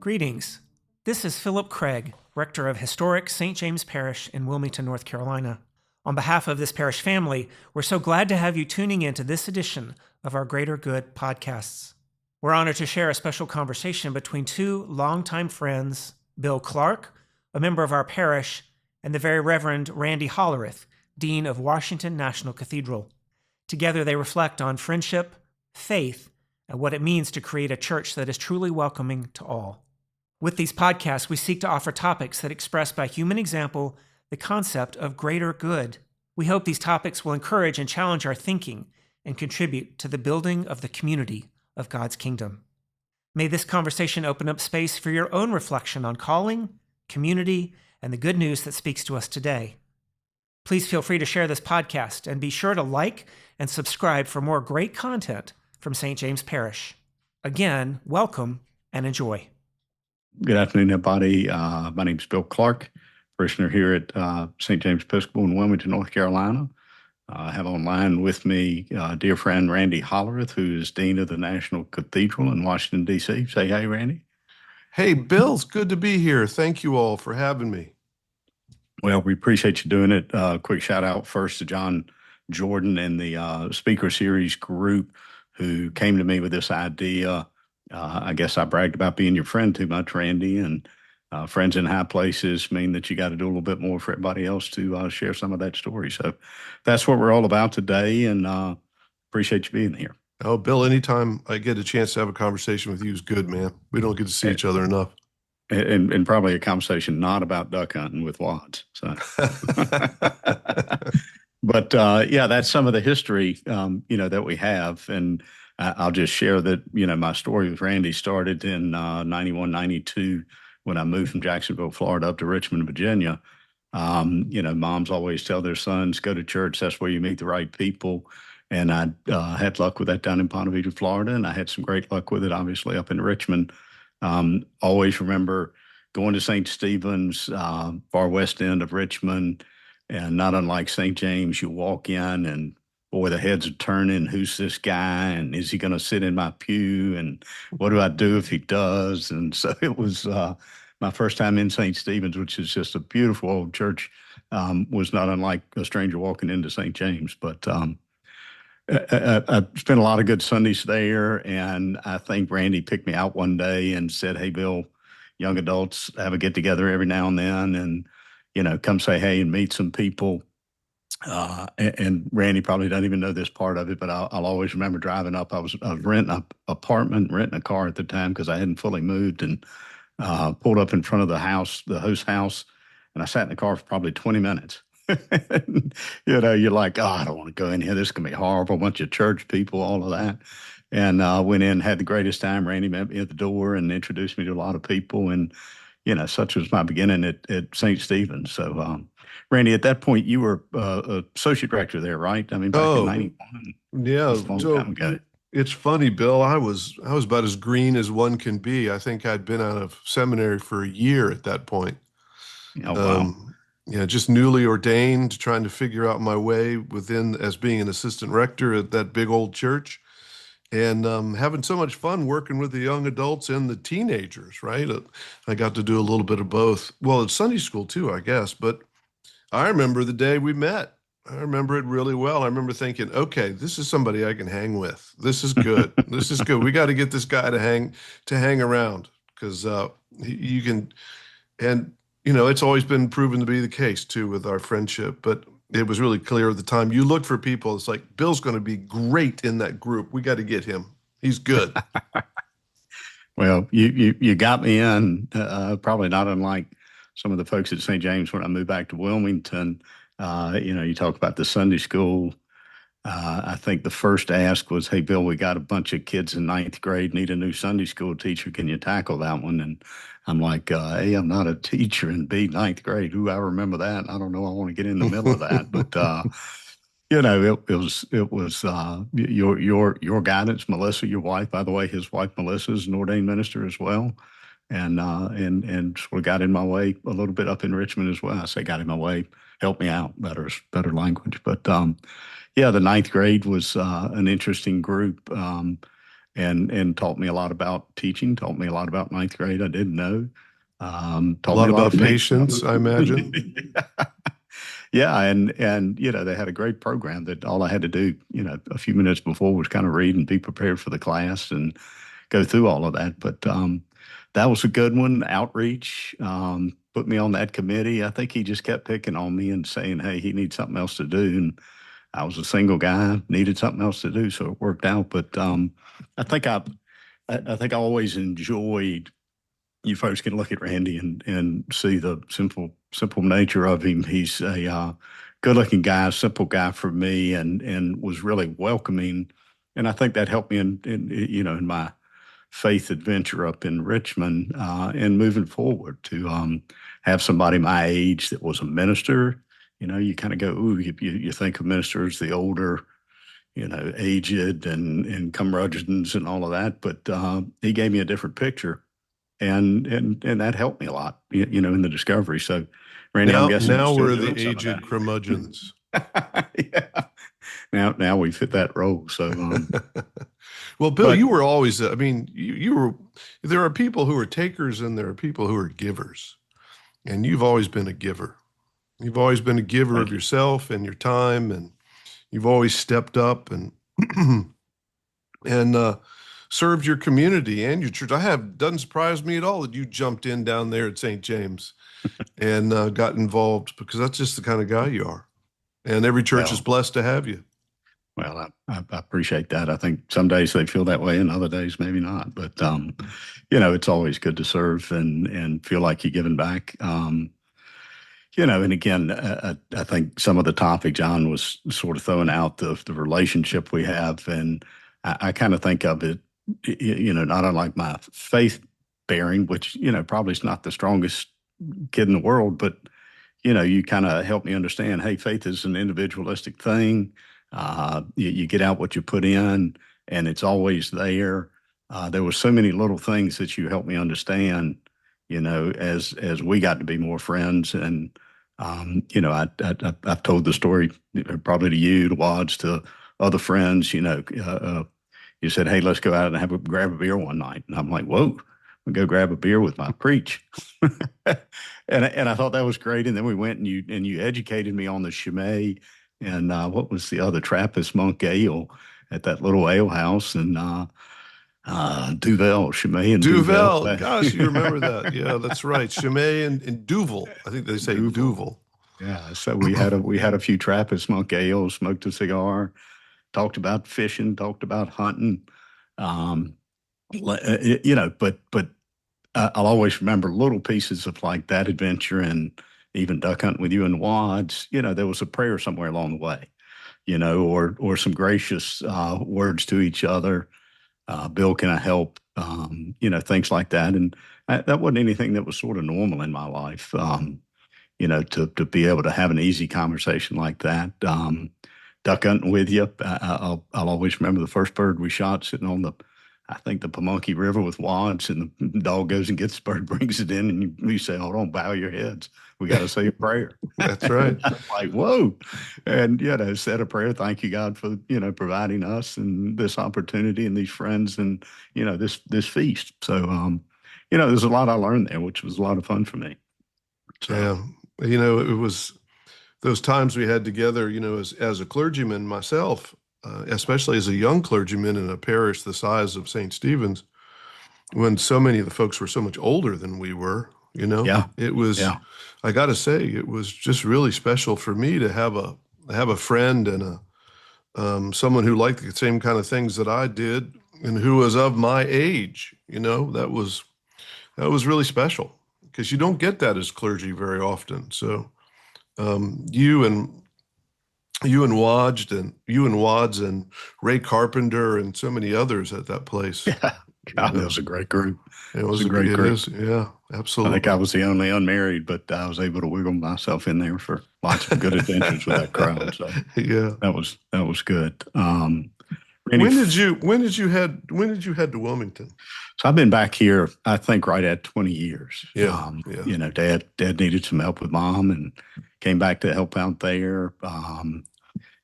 Greetings. This is Philip Craig, rector of historic St. James Parish in Wilmington, North Carolina. On behalf of this parish family, we're so glad to have you tuning in to this edition of our Greater Good podcasts. We're honored to share a special conversation between two longtime friends, Bill Clark, a member of our parish, and the Very Reverend Randy Hollerith, Dean of Washington National Cathedral. Together they reflect on friendship, faith, and what it means to create a church that is truly welcoming to all. With these podcasts, we seek to offer topics that express by human example the concept of greater good. We hope these topics will encourage and challenge our thinking and contribute to the building of the community of God's kingdom. May this conversation open up space for your own reflection on calling, community, and the good news that speaks to us today. Please feel free to share this podcast and be sure to like and subscribe for more great content from St. James Parish. Again, welcome and enjoy. Good afternoon, everybody. My name is Bill Clark, parishioner here at St. James Episcopal in Wilmington, North Carolina. I have online with me dear friend Randy Hollerith, who is Dean of the National Cathedral in Washington, D.C. Say hey, Randy. Hey, Bill, it's good to be here. Thank you all for having me. Well, we appreciate you doing it. Quick shout out first to John Jordan and the Speaker Series group who came to me with this idea. I guess I bragged about being your friend too much, Randy, and friends in high places mean that you got to do a little bit more for everybody else to share some of that story. So that's what we're all about today, and appreciate you being here. Oh, Bill, anytime I get a chance to have a conversation with you is good, man. We don't get to see each other enough. And probably a conversation not about duck hunting with wads. So, but yeah, that's some of the history, that we have. And I'll just share that, my story with Randy started in 91, 92 when I moved from Jacksonville, Florida up to Richmond, Virginia. Moms always tell their sons, go to church. That's where you meet the right people. And I had luck with that down in Ponte Vedra, Florida. And I had some great luck with it, obviously, up in Richmond. Always remember going to St. Stephen's, far west end of Richmond, and not unlike St. James, you walk in and boy, the heads are turning. Who's this guy? And is he going to sit in my pew? And what do I do if he does? And so it was my first time in St. Stephen's, which is just a beautiful old church, was not unlike a stranger walking into St. James. But I spent a lot of good Sundays there, and I think Randy picked me out one day and said, hey, Bill, young adults have a get-together every now and then, and, come say hey and meet some people. And Randy probably doesn't even know this part of it, but I'll always remember driving up. I was renting an apartment, renting a car at the time because I hadn't fully moved, and pulled up in front of the host house, and I sat in the car for probably 20 minutes. You're like, oh, I don't want to go in here. This is going to be horrible. A bunch of church people, all of that. And went in, had the greatest time. Randy met me at the door and introduced me to a lot of people. And, such was my beginning at St. Stephen's. So, Randy, at that point, you were associate director there, right? I mean, back in 91. Yeah. A long time ago. It's funny, Bill. I was about as green as one can be. I think I'd been out of seminary for a year at that point. Oh, wow. Just newly ordained, trying to figure out my way within as being an assistant rector at that big old church, and having so much fun working with the young adults and the teenagers, right? I got to do a little bit of both. Well, it's Sunday school too, I guess, but I remember the day we met. I remember it really well. I remember thinking, okay, this is somebody I can hang with. This is good. This is good. We got to get this guy to hang around because you can, and it's always been proven to be the case too with our friendship, but it was really clear at the time. You look for people, it's like, Bill's going to be great in that group. We got to get him. He's good. Well, you got me in, probably not unlike some of the folks at St. James when I moved back to Wilmington. You talk about the Sunday school. I think the first ask was, hey, Bill, we got a bunch of kids in ninth grade, need a new Sunday school teacher. Can you tackle that one? And I'm like, A, I'm not a teacher, and B, ninth grade. Ooh, I remember that. I don't know. I want to get in the middle of that. But, it was your guidance, Melissa, your wife, by the way. His wife, Melissa, is an ordained minister as well. And sort of got in my way a little bit up in Richmond as well. I say got in my way, helped me out, better language. But, the ninth grade was an interesting group. and taught me a lot about teaching, taught me a lot about ninth grade I didn't know. A Taught lot me a lot about of patience, I imagine. Yeah, and they had a great program that all I had to do, a few minutes before was kind of read and be prepared for the class and go through all of that. But that was a good one. Outreach put me on that committee. I think he just kept picking on me and saying, "Hey, he needs something else to do." And I was a single guy, needed something else to do, so it worked out. But I think I think I always enjoyed. You folks can look at Randy and see the simple nature of him. He's a good looking guy, simple guy for me, and was really welcoming. And I think that helped me in my faith adventure up in Richmond and moving forward to have somebody my age that was a minister. You kind of go, ooh, you think of ministers, the older, aged and curmudgeons and all of that. But he gave me a different picture, and that helped me a lot, in the discovery. So, Randy, I'm guessing you're Now still we're doing the some of aged curmudgeons. that. Yeah. Now we fit that role. So, Well, Bill, but you were always, I mean, you were, there are people who are takers and there are people who are givers. And you've always been a giver. You've always been a giver of thank you. yourself and your time, and you've always stepped up and and served your community and your church. Doesn't surprise me at all that you jumped in down there at St. James and got involved, because that's just the kind of guy you are. And every church is Well, blessed to have you. well, I appreciate that. I think some days they feel that way, and other days maybe not. But it's always good to serve and feel like you're giving back. And again, I think some of the topic John was sort of throwing out the relationship we have, and I kind of think of it, not unlike my faith bearing, which probably is not the strongest kid in the world, but you kind of help me understand, hey, faith is an individualistic thing. You get out what you put in, and it's always there. There were so many little things that you helped me understand, as we got to be more friends. And, I've told the story probably to you, to Wads, to other friends, you said, hey, let's go out and grab a beer one night. And I'm like, whoa, we go grab a beer with my preach. And I thought that was great. And then we went and you educated me on the Chimay and what was the other Trappist monk ale at that little ale house, and Duvel, Chimay and Duvel. Duvel, gosh, you remember that? Yeah, that's right. Chimay and Duvel. I think they say Duvel. Yeah, so we had a few Trappist monk ales, smoked a cigar, talked about fishing, talked about hunting, but I'll always remember little pieces of like that adventure, and even duck hunting with you and Wads. There was a prayer somewhere along the way, or some gracious words to each other. Bill, can I help? Things like that. And that wasn't anything that was sort of normal in my life. To be able to have an easy conversation like that. Duck hunting with you. I'll always remember the first bird we shot sitting on I think the Pamunkey River with Wads, and the dog goes and gets the bird, brings it in, and you say, hold on, bow your heads. We got to say a prayer. That's right. I'm like, whoa. And, said a prayer. Thank you, God, for, providing us and this opportunity and these friends and, this feast. So, there's a lot I learned there, which was a lot of fun for me. So, Yeah. It was those times we had together, as a clergyman myself, especially as a young clergyman in a parish the size of St. Stephen's, when so many of the folks were so much older than we were, yeah, it was, yeah, I got to say, it was just really special for me to have a friend and someone who liked the same kind of things that I did and who was of my age. That was really special, because you don't get that as clergy very often. So you and Wads and Ray Carpenter and so many others at that place. yeah. God, that was a great group. It was a great group. Yeah, I absolutely. think I was the only unmarried, but I was able to wiggle myself in there for lots of good adventures with that crowd. So Yeah. that was good. Randy, When did you head to Wilmington? so I've been back here, I think, right at 20 years. Yeah. Dad needed some help with mom and came back to help out there.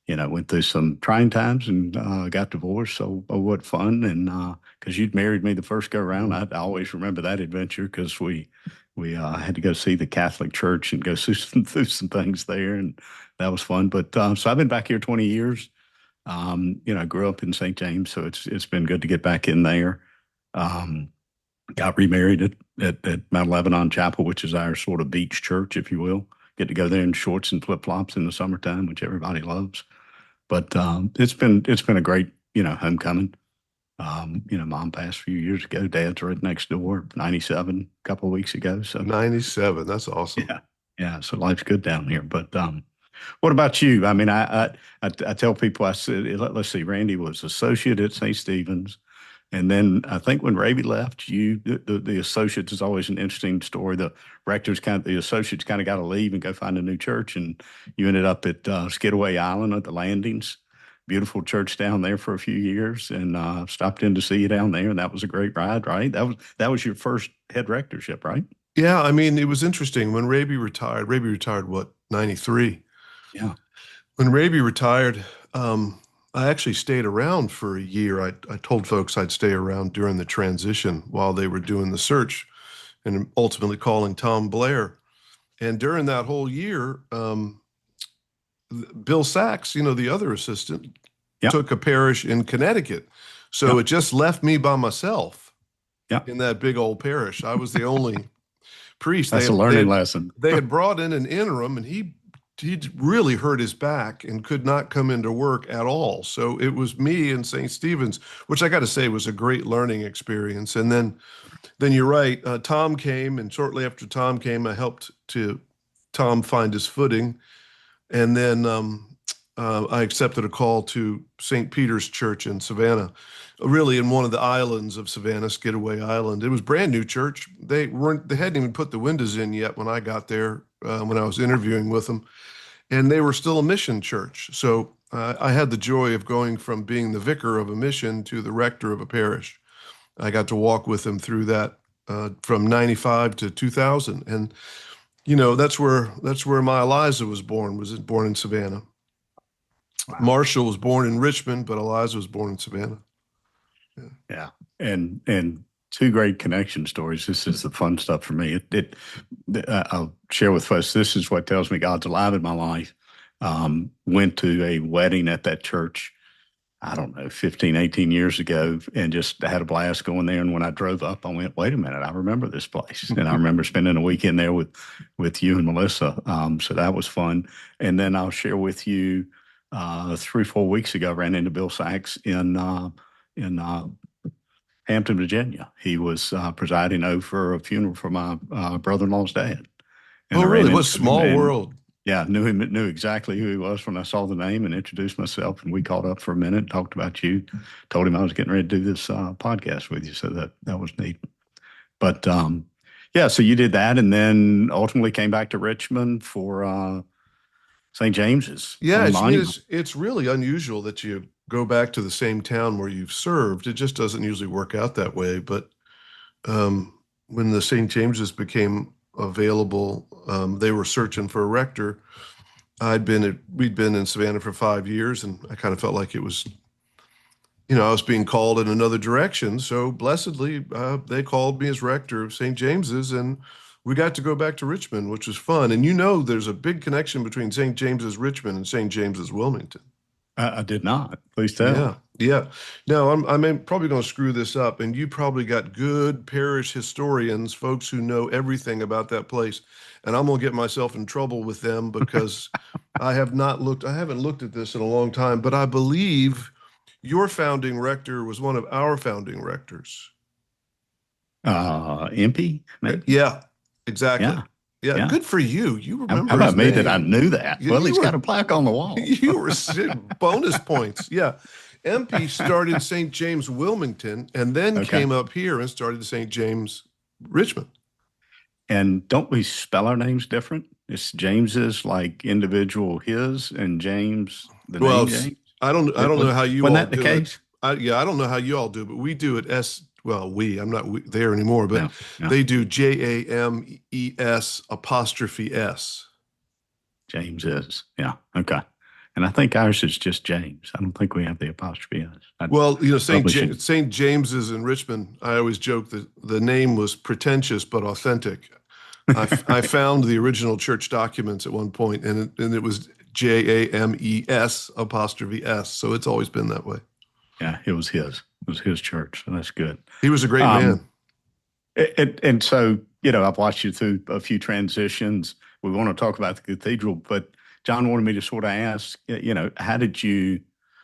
went through some trying times and got divorced. So, oh, what fun. And because you'd married me the first go around, I always remember that adventure because we had to go see the Catholic Church and go through some things there. And that was fun. But so I've been back here 20 years. I grew up in St. James, so it's been good to get back in there. Got remarried at Mount Lebanon Chapel, which is our sort of beach church, if you will. Get to go there in shorts and flip flops in the summertime, which everybody loves. But it's been a great homecoming. Mom passed a few years ago. Dad's right next door, 97, a couple of weeks ago. So 97, that's awesome. Yeah. So life's good down here. But what about you? I mean, I tell people, I said, let's see, Randy was associate at St. Stephen's. And then I think when Raby left, the associates is always an interesting story. The associates kind of got to leave and go find a new church. And you ended up at Skidaway Island at the Landings. Beautiful church down there for a few years, and stopped in to see you down there. And that was a great ride, right? That was your first head rectorship, right? Yeah. I mean, it was interesting when Raby retired, what, 93? Yeah. When Raby retired, I actually stayed around for a year. I told folks I'd stay around during the transition while they were doing the search and ultimately calling Tom Blair. And during that whole year, Bill Sachs, the other assistant, took a parish in Connecticut. So it just left me by myself in that big old parish. I was the only priest. That's a learning lesson. They had brought in an interim, and he'd really hurt his back and could not come into work at all. So it was me and St. Stephen's, which I got to say was a great learning experience. And then you're right, Tom came, and shortly after Tom came, I helped Tom find his footing. And then I accepted a call to St. Peter's Church in Savannah, really in one of the islands of Savannah, Skidaway Island. It was brand new church. They hadn't even put the windows in yet when I got there, when I was interviewing with them. And they were still a mission church. So I had the joy of going from being the vicar of a mission to the rector of a parish. I got to walk with them through that from 95 to 2000. And, that's where my Eliza was born in Savannah. Wow. Marshall was born in Richmond, but Eliza was born in Savannah. Yeah. And two great connection stories. This is the fun stuff for me. I'll share with folks, this is what tells me God's alive in my life. Went to a wedding at that church, I don't know, 15, 18 years ago, and just had a blast going there. And when I drove up, I went, wait a minute, I remember this place. And I remember spending a weekend there with you and Melissa. So that was fun. And then I'll share with you 3-4 weeks ago, I ran into Bill Sachs in Hampton, Virginia. He was presiding over a funeral for my brother-in-law's dad. And really? What a small world. Yeah, knew exactly who he was when I saw the name and introduced myself. And we caught up for a minute, talked about you, told him I was getting ready to do this podcast with you. So that was neat. But so you did that, and then ultimately came back to Richmond for St. James's. Yeah, it's really unusual that you go back to the same town where you've served. It just doesn't usually work out that way. But when the St. James's became available, they were searching for a rector. We'd been in Savannah for 5 years, and I kind of felt like it was, I was being called in another direction. So blessedly, they called me as rector of St. James's, and we got to go back to Richmond, which was fun. And there's a big connection between St. James's Richmond and St. James's Wilmington. I did not. Please tell. Yeah. Now, I'm probably going to screw this up, and you probably got good parish historians, folks who know everything about that place, and I'm going to get myself in trouble with them because I haven't looked at this in a long time, but I believe your founding rector was one of our founding rectors. MP? Yeah, exactly. Yeah, good for you. You remember How about his me name. that I knew that? Well, he's got a plaque on the wall. You were bonus points. Yeah. MP started St. James Wilmington and then came up here and started St. James Richmond. And don't we spell our names different? It's James's like individual his and James name James. I don't know how you all do it. Wasn't that the case? I don't know how you all do it, but we do it I'm not there anymore, but they do JAMES'. James is. Yeah. Okay. And I think ours is just James. I don't think we have the apostrophe S. Well, Publishing. St. James's in Richmond, I always joke that the name was pretentious but authentic. I found the original church documents at one point, and it was James apostrophe S. So it's always been that way. Yeah, it was his. It was his church. So that's good. He was a great man. And so, I've watched you through a few transitions. We want to talk about the cathedral, but John wanted me to sort of ask, how did you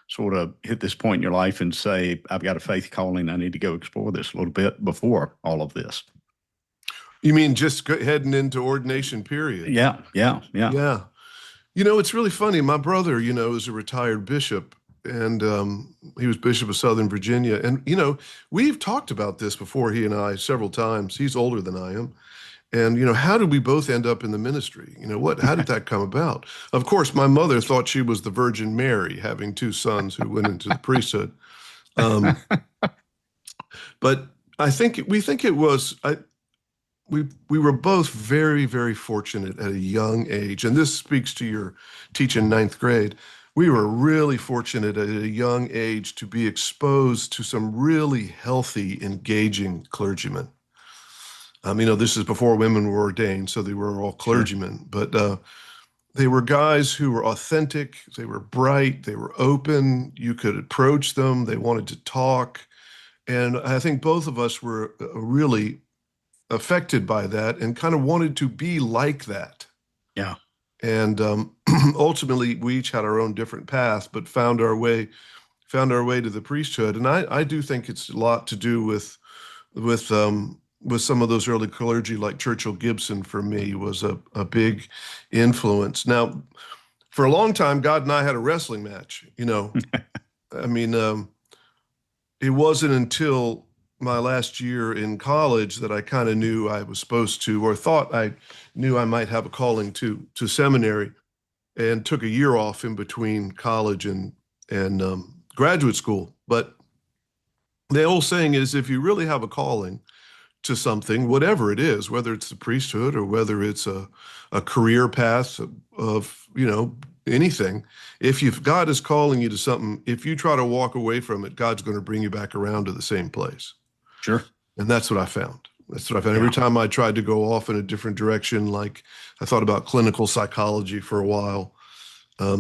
sort of hit this point in your life and say, I've got a faith calling, I need to go explore this a little bit before all of this? You mean just heading into ordination period? Yeah. It's really funny. My brother, is a retired bishop, and he was Bishop of Southern Virginia. And, we've talked about this before, he and I, several times. He's older than I am. And, how did we both end up in the ministry? How did that come about? Of course, my mother thought she was the Virgin Mary, having two sons who went into the priesthood. But we think it was, we were both very, very fortunate at a young age. And this speaks to your teaching ninth grade. We were really fortunate at a young age to be exposed to some really healthy, engaging clergymen. This is before women were ordained, so they were all clergymen. Sure. But they were guys who were authentic. They were bright. They were open. You could approach them. They wanted to talk. And I think both of us were really affected by that and kind of wanted to be like that. Yeah. And ultimately, we each had our own different path, but found our way to the priesthood. And I do think it's a lot to do with some of those early clergy, like Churchill Gibson, for me, was a big influence. Now, for a long time, God and I had a wrestling match, it wasn't until my last year in college that I kind of knew I was supposed to, or thought I knew I might have a calling to seminary, and took a year off in between college and graduate school. But the old saying is, if you really have a calling to something, whatever it is, whether it's the priesthood or whether it's a career path of anything, if God is calling you to something, if you try to walk away from it, God's going to bring you back around to the same place. Sure. And that's what I found. Yeah. Every time I tried to go off in a different direction, like I thought about clinical psychology for a while,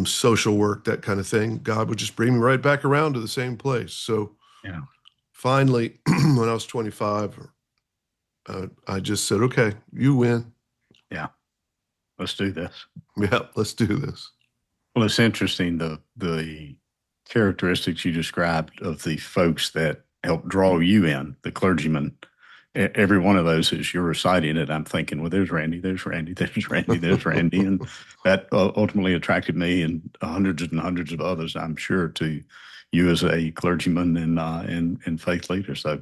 social work, that kind of thing, God would just bring me right back around to the same place. So finally, when I was 25, I just said, okay, you win. Yeah. Let's do this. Yeah, let's do this. Well, it's interesting, the characteristics you described of the folks that helped draw you in, the clergymen. Every one of those, as you're reciting it, I'm thinking, well, there's Randy, there's Randy, there's Randy, there's Randy. And that ultimately attracted me and hundreds and hundreds of others, I'm sure, to you as a clergyman and faith leader. So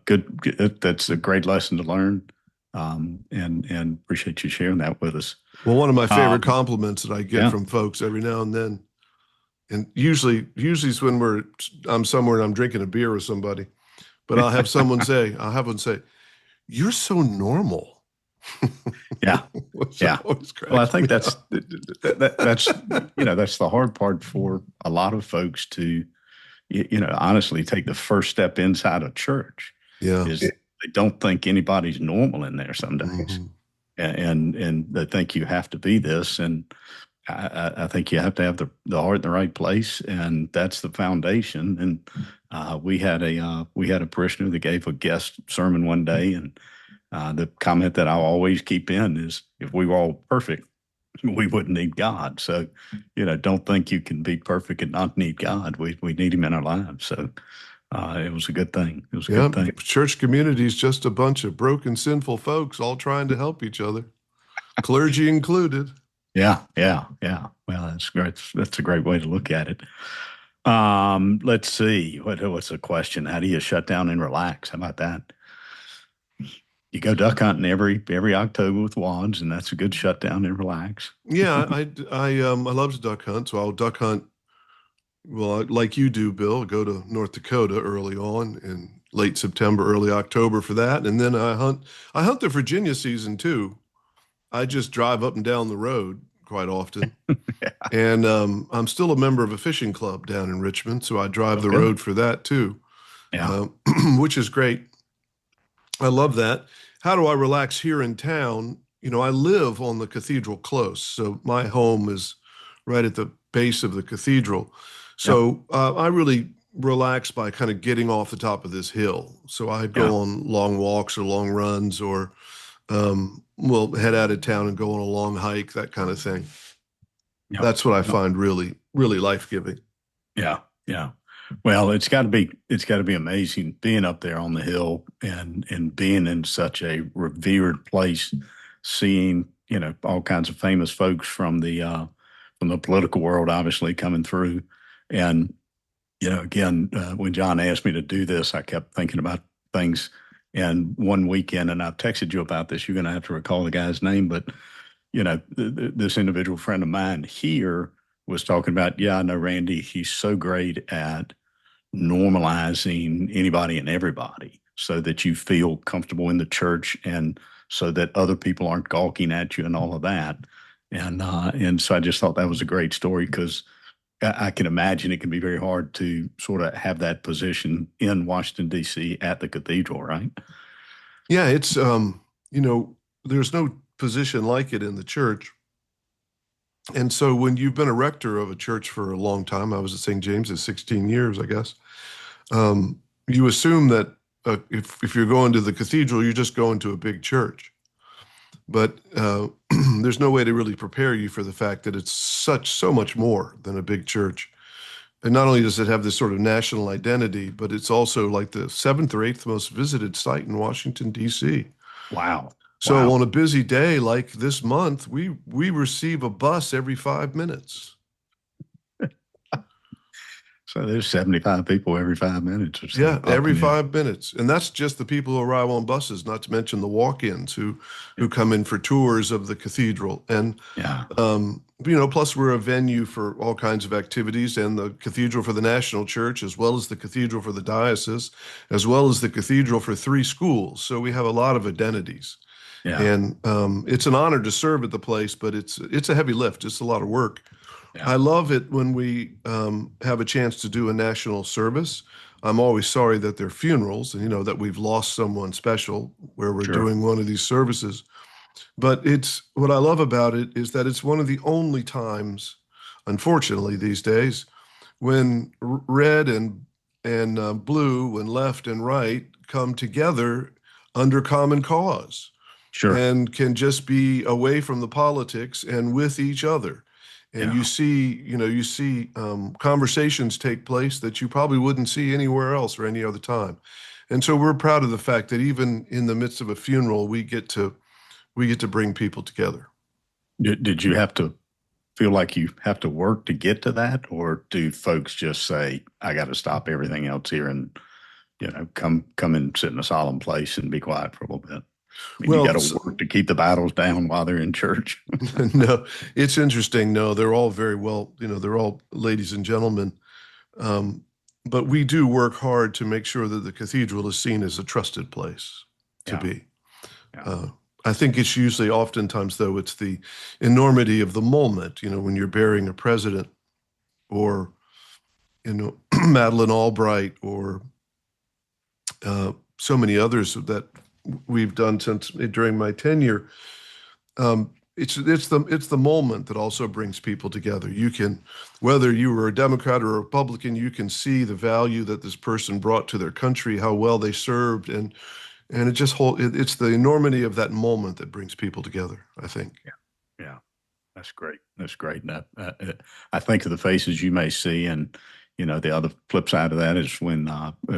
good. That's a great lesson to learn. And appreciate you sharing that with us. Well, one of my favorite compliments that I get from folks every now and then, and usually is when I'm somewhere and I'm drinking a beer with somebody, but I'll have one say, "You're so normal." Yeah. Well, I think that's that's the hard part for a lot of folks to, honestly take the first step inside a church. Yeah. Is they don't think anybody's normal in there some days. Mm-hmm. And they think you have to be this. And I think you have to have the heart in the right place, and that's the foundation. And we had a parishioner that gave a guest sermon one day, and the comment that I'll always keep in is, if we were all perfect, we wouldn't need God. So, don't think you can be perfect and not need God. We need Him in our lives. So it was a good thing. It was a good thing. Church community is just a bunch of broken, sinful folks all trying to help each other, clergy included. Yeah. Well, that's great. That's a great way to look at it. Let's see. What's the question? How do you shut down and relax? How about that? You go duck hunting every October with wads, and that's a good shutdown and relax. Yeah, I love to duck hunt, so I'll duck hunt. Well, like you do, Bill, go to North Dakota early on in late September, early October for that, and then I hunt the Virginia season too. I just drive up and down the road quite often. And I'm still a member of a fishing club down in Richmond, so I drive the road for that too, which is great. I love that. How do I relax here in town? I live on the cathedral close, so my home is right at the base of the cathedral. So I really relax by kind of getting off the top of this hill. So I go on long walks or long runs, or we'll head out of town and go on a long hike, that kind of thing. That's what I find really, really life-giving. Yeah, yeah. Well, it's got to be amazing being up there on the hill and being in such a revered place, seeing all kinds of famous folks from the political world, obviously coming through, and again, when John asked me to do this, I kept thinking about things. And one weekend, and I've texted you about this. You're going to have to recall the guy's name, but this individual friend of mine here was talking about, I know Randy, he's so great at normalizing anybody and everybody so that you feel comfortable in the church and so that other people aren't gawking at you and all of that. And so I just thought that was a great story, because I can imagine it can be very hard to sort of have that position in Washington, D.C. at the cathedral, right? Yeah, it's, there's no position like it in the church. And so when you've been a rector of a church for a long time, I was at St. James's 16 years, I guess, you assume that if you're going to the cathedral, you're just going to a big church. But there's no way to really prepare you for the fact that it's so much more than a big church. And not only does it have this sort of national identity, but it's also like the 7th or 8th most visited site in Washington, D.C. Wow. So on a busy day like this month, we receive a bus every 5 minutes. So there's 75 people every 5 minutes or so. Yeah, every 5 minutes. And that's just the people who arrive on buses, not to mention the walk-ins who come in for tours of the cathedral. And, plus we're a venue for all kinds of activities, and the cathedral for the National Church, as well as the cathedral for the diocese, as well as the cathedral for 3 schools. So we have a lot of identities. Yeah. And it's an honor to serve at the place, but it's a heavy lift. It's a lot of work. Yeah. I love it when we have a chance to do a national service. I'm always sorry that they're funerals and, that we've lost someone special where we're doing one of these services. But what I love about it is that it's one of the only times, unfortunately these days, when red and blue, when left and right come together under common cause. And can just be away from the politics and with each other. And you see conversations take place that you probably wouldn't see anywhere else or any other time. And so we're proud of the fact that even in the midst of a funeral, we get to bring people together. Did you have to feel like you have to work to get to that? Or do folks just say, I got to stop everything else here and, come and sit in a solemn place and be quiet for a little bit? You got to work to keep the battles down while they're in church. No, it's interesting. No, they're all very well, they're all ladies and gentlemen. But we do work hard to make sure that the cathedral is seen as a trusted place to be. Yeah. I think it's usually oftentimes, though, it's the enormity of the moment, when you're burying a president or, Madeleine Albright or so many others that we've done during my tenure. It's the moment that also brings people together. You can, whether you were a Democrat or a Republican, you can see the value that this person brought to their country, how well they served, and it's the enormity of that moment that brings people together, I think. Yeah, that's great. That's great. And I think of the faces you may see, and the other flip side of that is when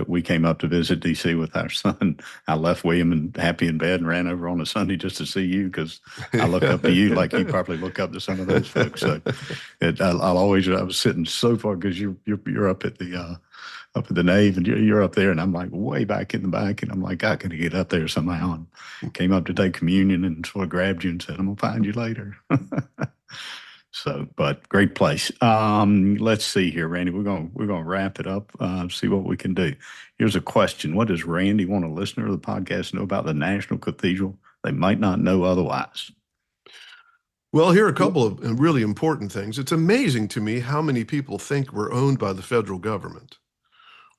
we came up to visit D.C. with our son, I left William and happy in bed and ran over on a Sunday just to see you, because I look up to you like you probably look up to some of those folks. So I was sitting so far, because you're up at the nave and you're up there, and I'm like way back in the back, and I'm like, I got to get up there somehow. And came up to take communion and sort of grabbed you and said, I'm gonna find you later. So, but great place. Let's see here, Randy. We're gonna wrap it up. See what we can do. Here's a question: what does Randy want a listener of the podcast know about the National Cathedral they might not know otherwise? Well, here are a couple of really important things. It's amazing to me how many people think we're owned by the federal government,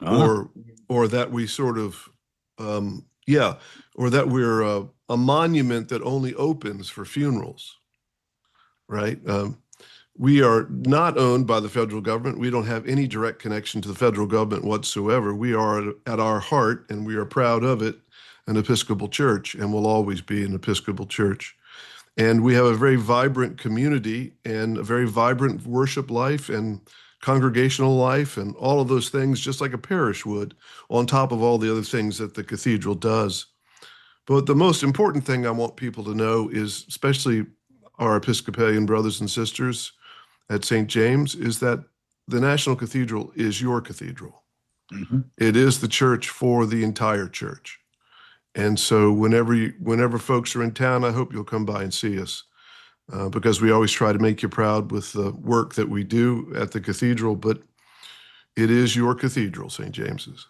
Ah, or or that we sort of, yeah, or that we're a monument that only opens for funerals, right? We are not owned by the federal government. We don't have any direct connection to the federal government whatsoever. We are at our heart, and we are proud of it, an Episcopal Church, and will always be an Episcopal Church. And we have a very vibrant community and a very vibrant worship life and congregational life and all of those things, just like a parish would, on top of all the other things that the cathedral does. But the most important thing I want people to know is, especially our Episcopalian brothers and sisters at St. James, is that the National Cathedral is your cathedral. mhm. It is the church for the entire church. And so whenever folks are in town, I hope you'll come by and see us, because we always try to make you proud with the work that we do at the cathedral. But it is your cathedral, St. James's.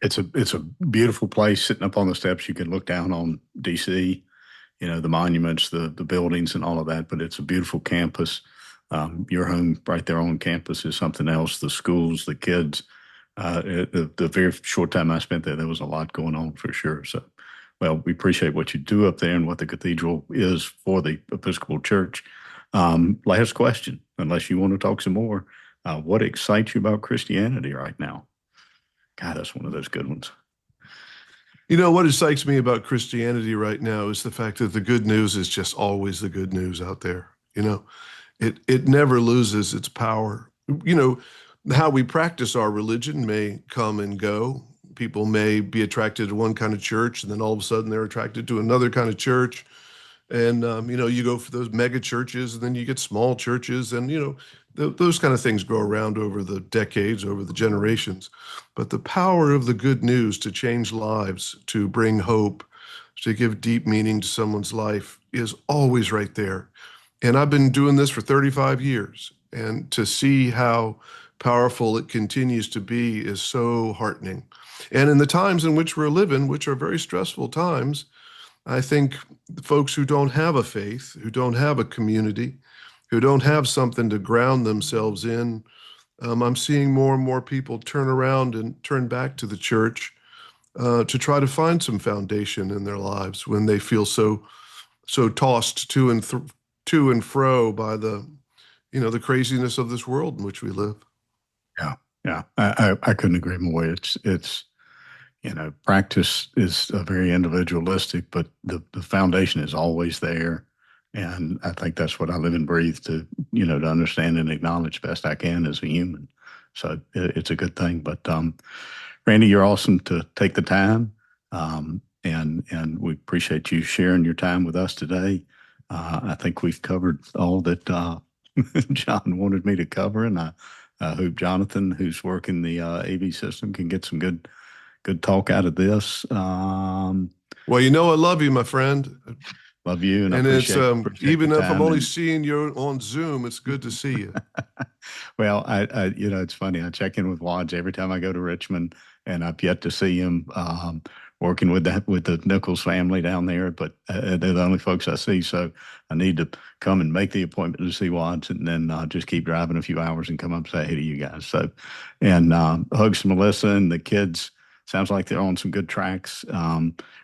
It's a beautiful place sitting up on the steps. You can look down on DC, the monuments, the buildings and all of that, but it's a beautiful campus. Your home right there on campus is something else. The schools, the kids, the very short time I spent there was a lot going on for sure. So, well, we appreciate what you do up there and what the cathedral is for the Episcopal Church. Last question, unless you want to talk some more, what excites you about Christianity right now? God, that's one of those good ones. You know, what excites me about Christianity right now is the fact that the good news is just always the good news out there. It never loses its power. How we practice our religion may come and go. People may be attracted to one kind of church, and then all of a sudden they're attracted to another kind of church. And you go for those mega churches, and then you get small churches, and those kind of things go around over the decades, over the generations. But the power of the good news to change lives, to bring hope, to give deep meaning to someone's life is always right there. And I've been doing this for 35 years, and to see how powerful it continues to be is so heartening. And in the times in which we're living, which are very stressful times, I think the folks who don't have a faith, who don't have a community, who don't have something to ground themselves in, I'm seeing more and more people turn around and turn back to the church to try to find some foundation in their lives when they feel so tossed to and fro by the craziness of this world in which we live. Yeah, yeah, I couldn't agree more. It's practice is very individualistic, but the foundation is always there. And I think that's what I live and breathe to understand and acknowledge best I can as a human. So it's a good thing. But Randy, you're awesome to take the time. And we appreciate you sharing your time with us today. I think we've covered all that John wanted me to cover. And I hope Jonathan, who's working the AV system, can get some good talk out of this. Well, I love you, my friend. Love you, and I it's appreciate even the if I'm time only seeing you on Zoom, it's good to see you. Well, I it's funny. I check in with Wads every time I go to Richmond, and I've yet to see him working with the Nichols family down there. But they're the only folks I see, so I need to come and make the appointment to see Wads, and then just keep driving a few hours and come up and say hey to you guys. So, and hugs to Melissa and the kids. Sounds like they're on some good tracks.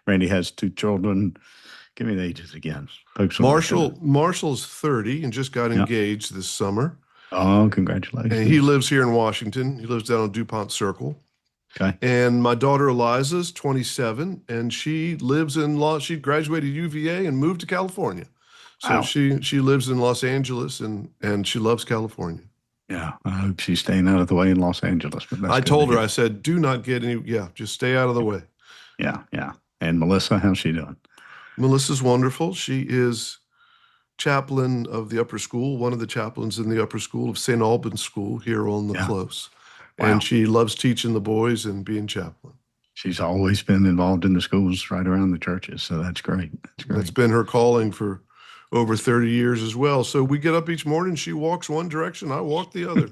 Randy has 2 children. Give me the ages again. Marshall's 30 and just got engaged this summer. Oh, congratulations. And he lives here in Washington. He lives down on DuPont Circle. Okay. And my daughter Eliza's 27, and she graduated UVA and moved to California. So Wow. she lives in Los Angeles and she loves California. Yeah, I hope she's staying out of the way in Los Angeles. But I told her, I said, do not get just stay out of the way. Yeah, yeah. And Melissa, how's she doing? Melissa's wonderful. She is chaplain of the upper school, one of the chaplains in the upper school of St. Albans School here on the Close. Wow. And she loves teaching the boys and being chaplain. She's always been involved in the schools right around the churches, so that's great. That's been her calling for over 30 years as well. So we get up each morning, she walks one direction, I walk the other.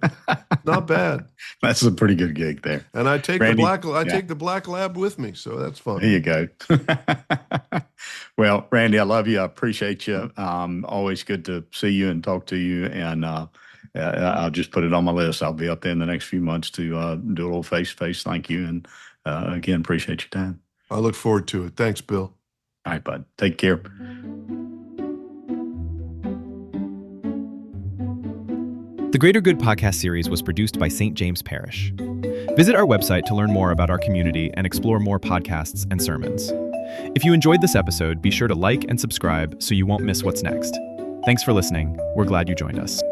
Not bad. That's a pretty good gig there. And I take Randy, take the black lab with me, so that's fun. There you go. Well, Randy, I love you. I appreciate you. Always good to see you and talk to you. And I'll just put it on my list. I'll be up there in the next few months to do a little face-to-face. Thank you. And again, appreciate your time. I look forward to it. Thanks, Bill. All right, bud. Take care. The Greater Good podcast series was produced by St. James Parish. Visit our website to learn more about our community and explore more podcasts and sermons. If you enjoyed this episode, be sure to like and subscribe so you won't miss what's next. Thanks for listening. We're glad you joined us.